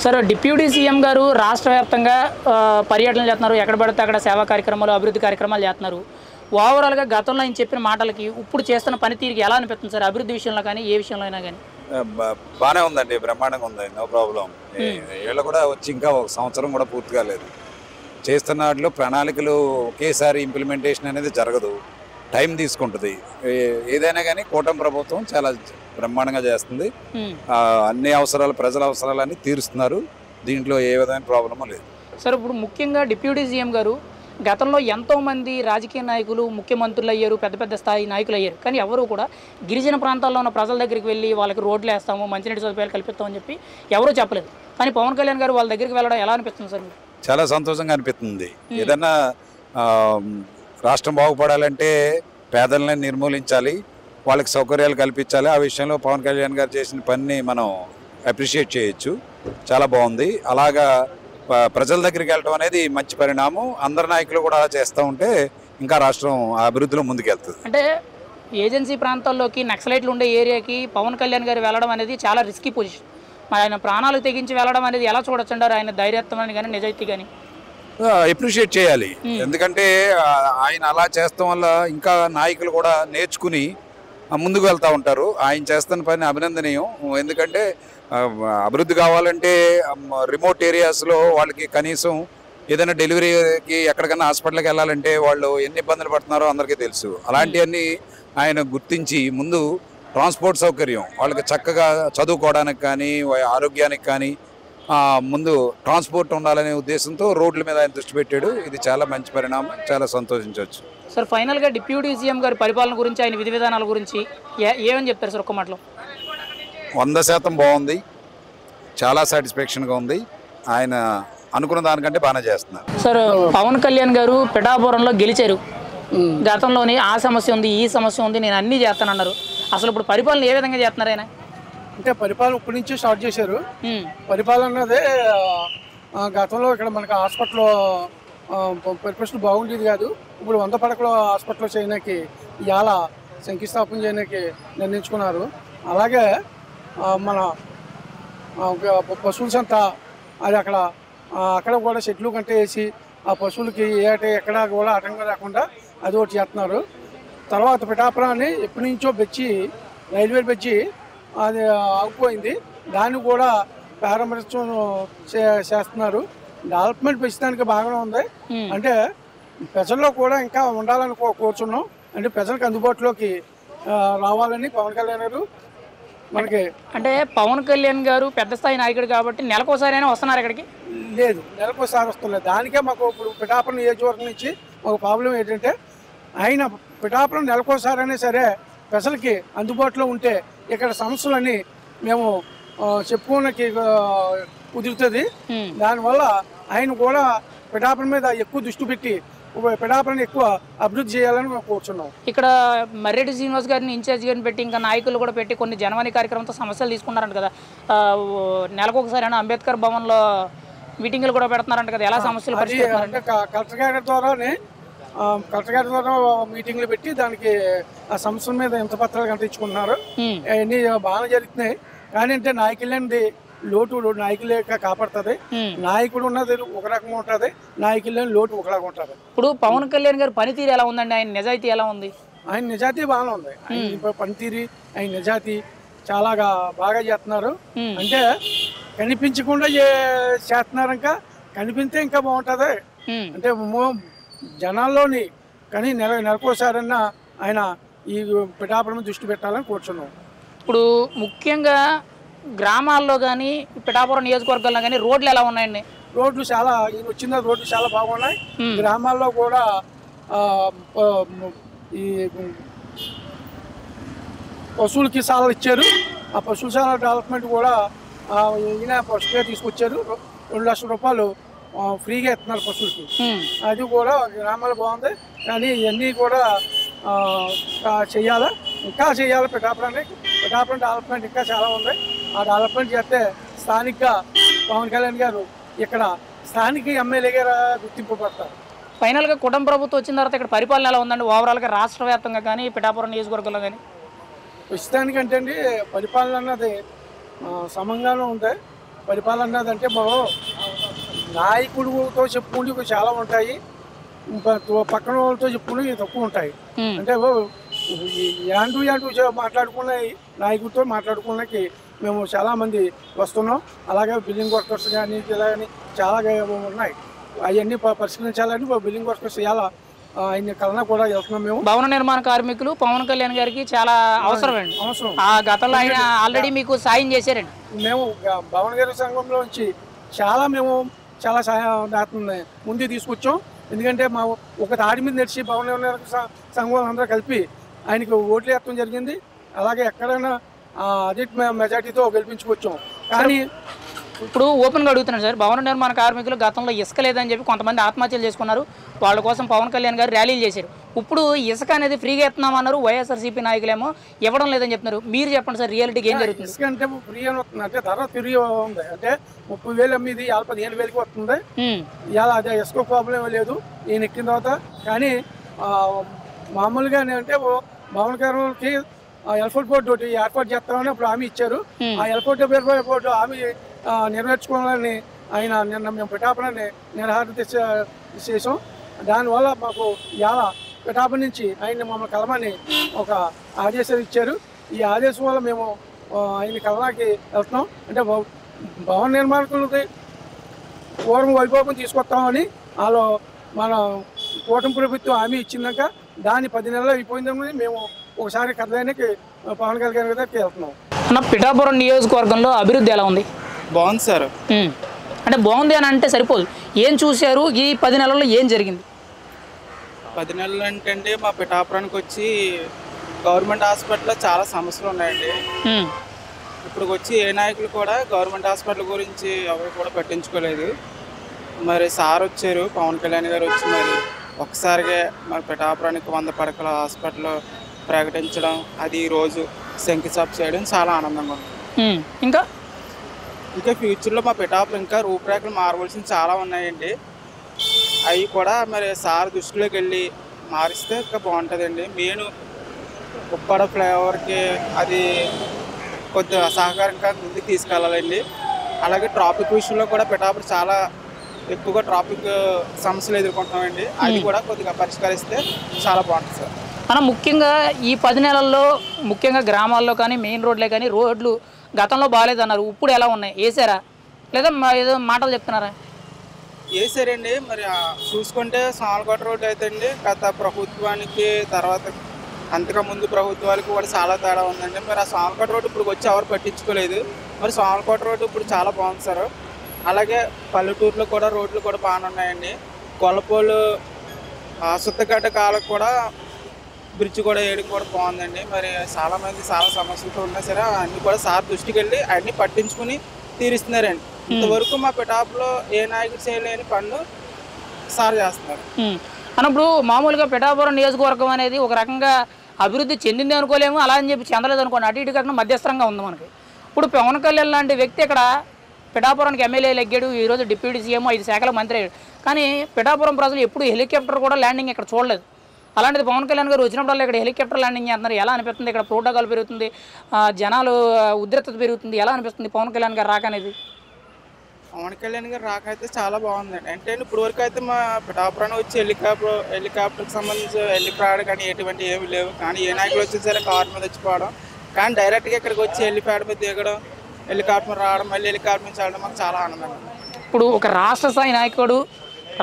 Sir deputy CM గారు రాష్ట్ర వ్యాప్తంగా పర్యటనలు చేస్తున్నారు. ఎక్కడ పడితే అక్కడ సేవా కార్యక్రమాలు, అభివృద్ధి కార్యక్రమాలు చేస్తున్నారు. ఓవరాల్గా గతంలో ఆయన చెప్పిన మాటలకి ఇప్పుడు చేస్తున్న పనితీరుకి ఎలా అనిపిస్తుంది సార్? అభివృద్ధి విషయంలో కానీ ఏ విషయంలో అయినా కానీ బాగానే ఉందండి, బ్రహ్మాండంగా ఉంది, నో ప్రాబ్లం. వీళ్ళు కూడా వచ్చి ఇంకా ఒక సంవత్సరం కూడా పూర్తి కాలేదు. చేస్తున్న వాటిలో ప్రణాళికలు ఒకేసారి ఇంప్లిమెంటేషన్ అనేది జరగదు, టైం తీసుకుంటుంది. ఏదైనా కానీ కూటమి ప్రభుత్వం చాలా బ్రహ్మాండంగా చేస్తుంది. అన్ని అవసరాలు, ప్రజల అవసరాలన్నీ తీరుస్తున్నారు. దీంట్లో ఏ విధమైన ప్రాబ్లమూ లేదు. సార్ ఇప్పుడు ముఖ్యంగా డిప్యూటీ సీఎం గారు గతంలో ఎంతోమంది రాజకీయ నాయకులు ముఖ్యమంత్రులు అయ్యారు, పెద్ద పెద్ద స్థాయి నాయకులు అయ్యారు. కానీ ఎవరు కూడా గిరిజన ప్రాంతాల్లో ఉన్న ప్రజల దగ్గరికి వెళ్ళి వాళ్ళకి రోడ్లు వేస్తాము, మంచినీటి సదుపాయాలు కల్పిస్తామని చెప్పి ఎవరూ చెప్పలేదు. కానీ పవన్ కళ్యాణ్ గారు వాళ్ళ దగ్గరికి వెళ్ళడం ఎలా అనిపిస్తుంది సార్? చాలా సంతోషంగా అనిపిస్తుంది. ఏదన్నా రాష్ట్రం బాగుపడాలంటే పేదలను నిర్మూలించాలి, వాళ్ళకి సౌకర్యాలు కల్పించాలి. ఆ విషయంలో పవన్ కళ్యాణ్ గారు చేసిన పనిని మనం అప్రిషియేట్ చేయొచ్చు. చాలా బాగుంది. అలాగా ప్రజల దగ్గరికి వెళ్ళడం అనేది మంచి పరిణామం. అందరి నాయకులు కూడా అలా చేస్తూ ఉంటే ఇంకా రాష్ట్రం అభివృద్ధిలో ముందుకెళ్తుంది. అంటే ఏజెన్సీ ప్రాంతాల్లోకి నక్సలైట్లు ఉండే ఏరియాకి పవన్ కళ్యాణ్ గారు వెళ్ళడం అనేది చాలా రిస్కీ పొజిషన్. మరి ఆయన ప్రాణాలు తెగించి వెళ్ళడం అనేది ఎలా చూడొచ్చంటారు? ఆయన ధైర్యత్వం కానీ నిజాయితీ కానీ అప్రిషియేట్ చేయాలి. ఎందుకంటే ఆయన అలా చేస్తాం వల్ల ఇంకా నాయకులు కూడా నేర్చుకుని ముందుకు వెళ్తూ ఉంటారు. ఆయన చేస్తున్న పని అభినందనీయం. ఎందుకంటే అభివృద్ధి కావాలంటే రిమోట్ ఏరియాస్లో వాళ్ళకి కనీసం ఏదైనా డెలివరీకి ఎక్కడికైనా హాస్పిటల్కి వెళ్ళాలంటే వాళ్ళు ఎన్ని ఇబ్బందులు పడుతున్నారో అందరికీ తెలుసు. అలాంటివన్నీ ఆయన గుర్తించి ముందు ట్రాన్స్పోర్ట్ సౌకర్యం వాళ్ళకి చక్కగా చదువుకోవడానికి కానీ ఆరోగ్యానికి కానీ ముందు ట్రాన్స్పోర్ట్ ఉండాలనే ఉద్దేశంతో రోడ్ల మీద ఆయన దృష్టి పెట్టాడు. ఇది చాలా మంచి పరిణామం, చాలా సంతోషించవచ్చు. సార్ ఫైనల్గా డిప్యూటీ సీఎం గారి పరిపాలన గురించి, ఆయన విధి విధానాల గురించి ఏమని చెప్తారు సార్ ఒక్క మాటలో? 100% బాగుంది, చాలా సాటిస్ఫాక్షన్గా ఉంది. ఆయన అనుకున్న దానికంటే బాగానే చేస్తున్నారు. సార్ పవన్ కళ్యాణ్ గారు పిఠాపురంలో గెలిచారు. గతంలోని ఆ సమస్య ఉంది, ఈ సమస్య ఉంది, నేను అన్నీ చేస్తానన్నారు. అసలు ఇప్పుడు పరిపాలన ఏ విధంగా చేస్తున్నారు ఆయన? అంటే పరిపాలన ఇప్పటి నుంచే స్టార్ట్ చేశారు. పరిపాలన అన్నదే గతంలో ఇక్కడ మనకి హాస్పిటల్లో పరిస్థితులు బాగుండేది కాదు. ఇప్పుడు 100 పడకల హాస్పిటల్ చేయడానికి ఇవాళ శంకుస్థాపన చేయడానికి నిర్ణయించుకున్నారు. అలాగే మన పశువుల సంత అది అక్కడ కూడా చెట్లు కంటే వేసి ఆ పశువులకి ఎక్కడ కూడా ఆటంకం లేకుండా అది ఒకటి చేస్తున్నారు. తర్వాత పిఠాపురాన్ని ఎప్పటి నుంచో రైల్వే బెచ్చి అది ఆగిపోయింది, దాన్ని కూడా ప్రారంభించడం చేస్తున్నారు. డెవలప్మెంట్ పెంచడానికి బాగానే ఉంది. అంటే ప్రజల్లో కూడా ఇంకా ఉండాలని కోరుచున్నాం. అంటే ప్రజలకు అందుబాటులోకి రావాలని పవన్ కళ్యాణ్ గారు మనకి. అంటే పవన్ కళ్యాణ్ గారు పెద్ద స్థాయి నాయకుడు కాబట్టి నెలకోసారి అయినా వస్తున్నారు ఇక్కడికి? లేదు, నెలకోసారి వస్తున్నారు. దానికే మాకు ఇప్పుడు పిఠాపురం నియోజకవర్గం నుంచి ఒక ప్రాబ్లం ఏంటంటే ఆయన పిఠాపురం నెలకోసారి అయినా సరే ప్రజలకి అందుబాటులో ఉంటే ఇక్కడ సమస్యలన్నీ మేము చెప్పుకోవడానికి కుదురుతుంది. దానివల్ల ఆయన కూడా పిఠాపురం మీద ఎక్కువ దృష్టి పెట్టి పిఠాపురాన్ని ఎక్కువ అభివృద్ధి చేయాలని మేము కోరుచున్నాం. ఇక్కడ మర్రెడ్డి శ్రీనివాస్ గారిని ఇన్ఛార్జ్ గారిని పెట్టి ఇంకా నాయకులు కూడా పెట్టి కొన్ని జనవాణి కార్యక్రమంతో సమస్యలు తీసుకున్నారంట కదా. నెలకొకసారి అయినా అంబేద్కర్ భవన్లో మీటింగ్లు కూడా పెడుతున్నారంట కదా. ఎలా సమస్యలు అంటే కలెక్టర్ గారి ద్వారా మీటింగ్లు పెట్టి దానికి ఆ సమస్యల మీద ఎంత పత్రాలు కంటించుకుంటున్నారు. అవన్నీ బాగా జరుగుతున్నాయి. కానీ అంటే నాయకులేనిది లోటు నాయకులే కాపాడుతుంది. నాయకుడు ఉన్నది ఒక రకంగా ఉంటుంది, నాయకులు లేని లోటు ఒక రకంగా ఉంటుంది. ఇప్పుడు పవన్ కళ్యాణ్ గారి పనితీరు ఎలా ఉందండి? ఆయన నిజాయితీ ఎలా ఉంది? ఆయన నిజాయితీ బాగానే ఉంది. ఆయన పనితీరు, ఆయన నిజాయితీ చాలా బాగా చేస్తున్నారు. అంటే కనిపించకుండా చేస్తున్నారు. ఇంకా కనిపిస్తే ఇంకా బాగుంటుంది. అంటే జనాల్లోని కానీ నెలకోసారన్నా ఆయన ఈ పిఠాపురం దృష్టి పెట్టాలని కోరుచున్నాం. ఇప్పుడు ముఖ్యంగా గ్రామాల్లో కానీ పిఠాపురం నియోజకవర్గాల్లో కానీ రోడ్లు ఎలా ఉన్నాయండి? రోడ్లు చాలా వచ్చిన రోడ్లు చాలా బాగున్నాయి. గ్రామాల్లో కూడా ఈ పశువులకి సాలలు ఇచ్చారు. ఆ పశువుల సాల డెవలప్మెంట్ కూడా ఈయన ఫస్ట్గా తీసుకొచ్చారు. 2 లక్షల రూపాయలు ఫ్రీగా ఇస్తున్నారు పశువులకి. అది కూడా గ్రామాల్లో బాగుంది. కానీ ఇవన్నీ కూడా చెయ్యాలి, ఇంకా చెయ్యాలి. పిఠాపురం డెవలప్మెంట్ ఇంకా చాలా ఉంది. ఆ డెవలప్మెంట్ చేస్తే స్థానికంగా పవన్ కళ్యాణ్ గారు ఇక్కడ స్థానిక ఎమ్మెల్యేగా గుర్తింపు పడతారు. ఫైనల్గా కుటుంబ ప్రభుత్వం వచ్చిన తర్వాత ఇక్కడ పరిపాలన ఎలా ఉందండి? ఓవరాల్గా రాష్ట్ర వ్యాప్తంగా కానీ పిఠాపురం నియోజకవర్గంలో కానీ ప్రస్తుతానికంటే అండి పరిపాలన అన్నది సమంగానే ఉంది. పరిపాలన అన్నదంటే మనం నాయకుడితో చెప్పుకుంటూ చాలా ఉంటాయి, పక్కన వాళ్ళతో చెప్పుకుని తక్కువ ఉంటాయి. అంటే యాంటూ మాట్లాడుకున్నాయి, నాయకుడితో మాట్లాడుకున్నకి మేము చాలామంది వస్తున్నాం. అలాగే బిల్డింగ్ వర్కర్స్ కానీ ఇలా కానీ చాలా ఉన్నాయి, అవన్నీ పరిష్కరించాలని బిల్డింగ్ వర్కర్స్ చాలా ఆయన కలన కూడా వెళ్తున్నాం. మేము భవన నిర్మాణ కార్మికులు పవన్ కళ్యాణ్ గారికి చాలా అవసరం అండి. ఆ గతంలో ఆయన ఆల్రెడీ మీకు సాయం చేశారండి. మేము భవన నిర్మాణ సంఘంలో నుంచి చాలా సాయం ముందు తీసుకొచ్చాం. ఎందుకంటే మా ఒక తాడి మీద నడిచి భవన నిర్మాణ సంఘం అందరూ కలిపి ఆయనకి ఓట్లు వేయడం జరిగింది. అలాగే ఎక్కడైనా అదే మెజార్టీతో గెలిపించుకొచ్చాం. కానీ ఇప్పుడు ఓపెన్గా అడుగుతున్నాను సార్, భవన నిర్మాణ కార్మికులు గతంలో ఇసుక లేదని చెప్పి కొంతమంది ఆత్మహత్యలు చేసుకున్నారు. వాళ్ళ కోసం పవన్ కళ్యాణ్ గారు ర్యాలీలు చేశారు. ఇప్పుడు ఇసుక అనేది ఫ్రీగా ఇస్తున్నామన్నారు, వైఎస్ఆర్సీపీ నాయకులేమో ఇవ్వడం లేదని చెప్తున్నారు. మీరు చెప్పండి సార్, రియాలిటీకి ఏం జరుగుతుంది? ఇసుక అంటే ఫ్రీ అని వస్తుంది, అంటే ధర తిరిగి ఉంది. అంటే 30,000 అమ్మేది 15,000కి వస్తుంది. ఇలా అదే ఇసుక ప్రాబ్లం లేదు ఈయన ఎక్కిన తర్వాత. కానీ మామూలుగా అంటే భవన కార్మికులకి ఎల్ఫోర్ట్ బోర్డు ఒకటి ఏర్పాటు చేస్తామని అప్పుడు హామీ ఇచ్చారు. ఆ ఎల్ఫోర్ట్ బోర్డు హామీ నెరవేర్చుకోవాలని ఆయన నిన్న మేము పిఠాపురాన్ని నిరాహార చేసాం. దానివల్ల మాకు ఇలా పిఠాపురం నుంచి ఆయన మమ్మల్ని కలమని ఒక ఆదేశాలు ఇచ్చారు. ఈ ఆదేశం వల్ల మేము ఆయన కలనాకి వెళ్తున్నాం. అంటే భవన నిర్మాణకులకి పూర్వం వైభవం తీసుకొస్తామని వాళ్ళు మన కూటమి ప్రభుత్వం హామీ ఇచ్చిందాక దాని 10 నెలలు అయిపోయిందని మేము ఒకసారి కథలకి పవన్ కళ్యాణ్ గారికి వెళ్తున్నాం. అన్న, పిఠాపురం నియోజకవర్గంలో అభివృద్ధి ఎలా ఉంది? బాగుంది సార్. అంటే బాగుంది అని అంటే సరిపోదు, ఏం చూశారు ఈ 10 నెలల్లో, ఏం జరిగింది? 10 నెలలు అంటే మా పిఠాపురానికి వచ్చి గవర్నమెంట్ హాస్పిటల్లో చాలా సమస్యలు ఉన్నాయండి. ఇప్పుడు వచ్చి ఏ నాయకులు కూడా గవర్నమెంట్ హాస్పిటల్ గురించి ఎవరు కూడా పట్టించుకోలేదు. మరి సార్ వచ్చారు, పవన్ కళ్యాణ్ గారు వచ్చి మరి ఒక్కసారిగా మరి పిఠాపురానికి 100 పడకల హాస్పిటల్ ప్రకటించడం, అది ఈరోజు శంకుస్థాపన చేయడం చాలా ఆనందంగా ఉంది. ఇంకా ఫ్యూచర్లో మా పిఠాపురం ఇంకా రూపురేఖలు మారవలసినవి చాలా ఉన్నాయండి. అవి కూడా మరి సార్ దృష్టిలోకి వెళ్ళి మారిస్తే ఇంకా బాగుంటుందండి. మెయిన్ ఉప్పాడ ఫ్లైఓవర్కి అది కొద్దిగా సహకారంగా ముందుకు తీసుకెళ్ళాలండి. అలాగే ట్రాఫిక్ విషయంలో కూడా పిఠాపురం చాలా ఎక్కువగా ట్రాఫిక్ సమస్యలు ఎదుర్కొంటున్నామండి. అది కూడా కొద్దిగా పరిష్కరిస్తే చాలా బాగుంటుంది సార్. మనం ముఖ్యంగా ఈ 10 నెలల్లో ముఖ్యంగా గ్రామాల్లో కానీ మెయిన్ రోడ్లే కానీ రోడ్లు గతంలో బాగాలేదన్నారు, ఇప్పుడు ఎలా ఉన్నాయి? వేసారా లేదా ఏదో మాటలు చెప్తున్నారా? వేసారండి. మరి చూసుకుంటే సామలకోట రోడ్డు అయితే అండి గత ప్రభుత్వానికి తర్వాత అంతగా ముందు ప్రభుత్వాలకు కూడా చాలా తేడా ఉందండి. మరి ఆ సామలకోట రోడ్డు ఇప్పుడు వచ్చి ఎవరు పట్టించుకోలేదు. మరి సామలకోట రోడ్డు ఇప్పుడు చాలా బాగుంది సార్. అలాగే పల్లెటూరులో కూడా రోడ్లు కూడా బాగానే ఉన్నాయండి. కొలపోలు సుత్తగడ్డ కాలకు కూడా బ్రిడ్జ్ కూడా వేయడం కూడా బాగుందండి. మరి చాలామంది చాలా సమస్యలతో ఉన్నా సరే అన్నీ కూడా సార్ దృష్టికి వెళ్ళి అన్నీ పట్టించుకుని తీరుస్తున్నారండి. ఇంతవరకు మా పిఠాపులో ఏ నాయకుడు చేయలేని పనులు సార్ చేస్తున్నారు. అన్నప్పుడు మామూలుగా పిఠాపురం నియోజకవర్గం అనేది ఒక రకంగా అభివృద్ధి చెందింది అనుకోలేము, అలా అని చెప్పి చెందలేదు అనుకోండి, అటు ఇటు కాకుండా మధ్యస్థంగా ఉంది మనకి. ఇప్పుడు పవన్ కళ్యాణ్ లాంటి వ్యక్తి ఇక్కడ పిఠాపురానికి ఎమ్మెల్యేలు ఎగ్గాడు, ఈరోజు డిప్యూటీ సీఎం 5 శాఖల మంత్రి అయ్యాడు. కానీ పిఠాపురం ప్రజలు ఎప్పుడు హెలికాప్టర్ కూడా ల్యాండింగ్ ఇక్కడ చూడలేదు. అలాంటిది పవన్ కళ్యాణ్ గారు వచ్చినప్పుడు ఇక్కడ హెలికాప్టర్ ల్యాండింగ్ చేస్తున్నారు. ఎలా అనిపిస్తుంది? ఇక్కడ ప్రోటోకాల్ పెరుగుతుంది, జనాలు ఉద్రిక్తత పెరుగుతుంది, ఎలా అనిపిస్తుంది పవన్ కళ్యాణ్ గారు రాక అనేది? పవన్ కళ్యాణ్ గారు రాక అయితే చాలా బాగుందండి. అంటే ఇప్పుడు వరకు అయితే మా పిఠాపురాన్ని వచ్చి హెలికాప్టర్కి సంబంధించి హెలిప్యాడ్ కానీ ఎటువంటి ఏమి లేవు. కానీ ఏ నాయకులు వచ్చినా సరే కారు మీద వచ్చిపోవడం, కానీ డైరెక్ట్గా ఇక్కడికి వచ్చి హెలిప్యాడ్ మీద దిగడం, హెలికాప్టర్ రావడం, మళ్ళీ హెలికాప్టర్ నుంచి వెళ్ళడం మాకు చాలా ఆనందంగా ఉంది. ఇప్పుడు ఒక రాష్ట్ర స్థాయి నాయకుడు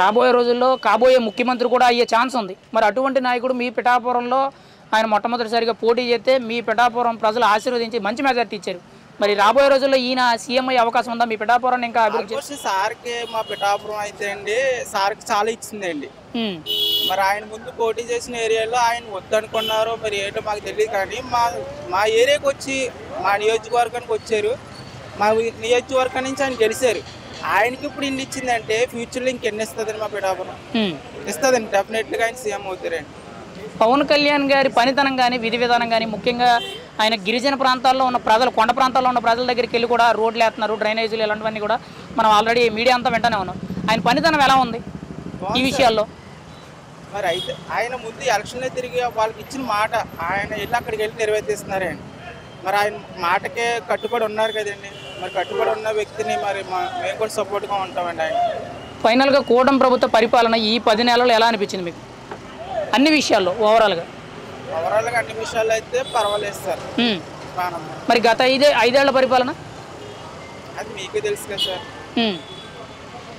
రాబోయే రోజుల్లో కాబోయే ముఖ్యమంత్రి కూడా అయ్యే ఛాన్స్ ఉంది. మరి అటువంటి నాయకుడు మీ పిఠాపురంలో ఆయన మొట్టమొదటిసారిగా పోటీ చేస్తే మీ పిఠాపురం ప్రజలు ఆశీర్వదించి మంచి మెజార్టీ ఇచ్చారు. మరి రాబోయే రోజుల్లో ఈయన సీఎం అయ్యే అవకాశం ఉందా? మీ పిఠాపురాన్ని ఇంకా అభివృద్ధి సార్కి మా పిఠాపురం అయితే అండి సార్కి చాలా ఇచ్చిందండి. మరి ఆయన ముందు పోటీ చేసిన ఏరియాలో ఆయన వద్దనుకున్నారో మరి ఏంటో మాకు తెలియదు. కానీ మా ఏరియాకి వచ్చి మా నియోజకవర్గానికి వచ్చారు, మా నియోజకవర్గం నుంచి ఆయన గెలిచారు. ఆయనకి ఇప్పుడు ఇన్ని ఇచ్చిందంటే ఫ్యూచర్లో ఇంకెన్ని ఇస్తుందండి మా పిఠాపురం? ఇస్తుందండి, డెఫినెట్గా ఆయన సీఎం అవుతారండి. పవన్ కళ్యాణ్ గారి పనితనం కానీ విధి విధానం కానీ ముఖ్యంగా ఆయన గిరిజన ప్రాంతాల్లో ఉన్న ప్రజలు, కొండ ప్రాంతాల్లో ఉన్న ప్రజల దగ్గరికి వెళ్ళి కూడా రోడ్లు వేస్తున్నారు, డ్రైనేజీలు ఇలాంటివన్నీ కూడా మనం ఆల్రెడీ మీడియా అంతా వెంటనే ఉన్నాం. ఆయన పనితనం ఎలా ఉంది ఈ విషయాల్లో? మరి అయితే ఆయన ముందు ఎలక్షన్లో తిరిగి వాళ్ళకి ఇచ్చిన మాట ఆయన వెళ్ళి అక్కడికి వెళ్ళి నెరవేర్తిస్తున్నారండి. మరి ఆయన మాటకే కట్టుబడి ఉన్నారు కదండి. మరి కట్టుబడి ఉన్న వ్యక్తిని మరి మేము కూడా సపోర్ట్గా ఉంటామండి ఆయన. ఫైనల్గా కూటమి ప్రభుత్వ పరిపాలన ఈ 10 నెలలు ఎలా అనిపించింది మీకు అన్ని విషయాల్లో ఓవరాల్గా? ఓవరాల్గా అన్ని విషయాల్లో అయితే పర్వాలేదు సార్, బాగా. మరి గత 5 ఏళ్ల పరిపాలన అది మీకే తెలుసు కదా సార్.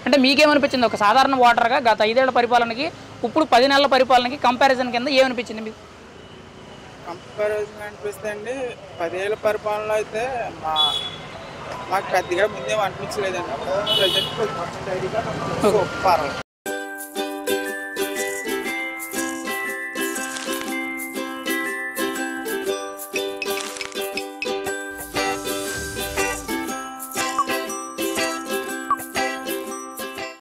అంటే మీకేమనిపించింది ఒక సాధారణ ఓటర్గా గత 5 ఏళ్ల పరిపాలనకి ఇప్పుడు 10 నెలల పరిపాలనకి కంపారిజన్ కింద ఏమనిపించింది మీకు? కంపారిజన్ అనిపిస్తే అండి 10 ఏళ్ళ పరిపాలనలో అయితే మాకు పెద్దగా ముందేం అనిపించలేదండి. ప్రజెంట్ పర్వాలేదు.